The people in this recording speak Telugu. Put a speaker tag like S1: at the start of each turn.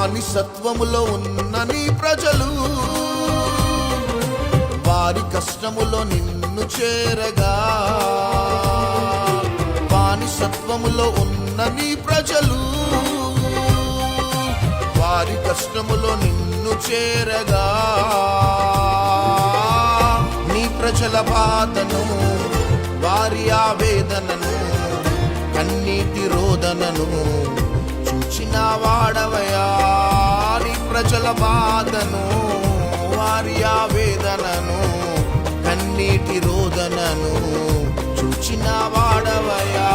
S1: బానిసత్వములో ఉన్న నీ ప్రజలు వారి కష్టములో నిన్ను చేరగా, బానిసత్వములో ఉన్న నీ ప్రజలు వారి కష్టములో నిన్ను చేరగా, నీ ప్రజల బాధను వారి ఆవేదనను కన్నీటి రోదనను చూచిన వాడవయా. నీ ప్రజల బాధను వారి ఆవేదనను కన్నీటి రోదనను చూచిన వాడవయా.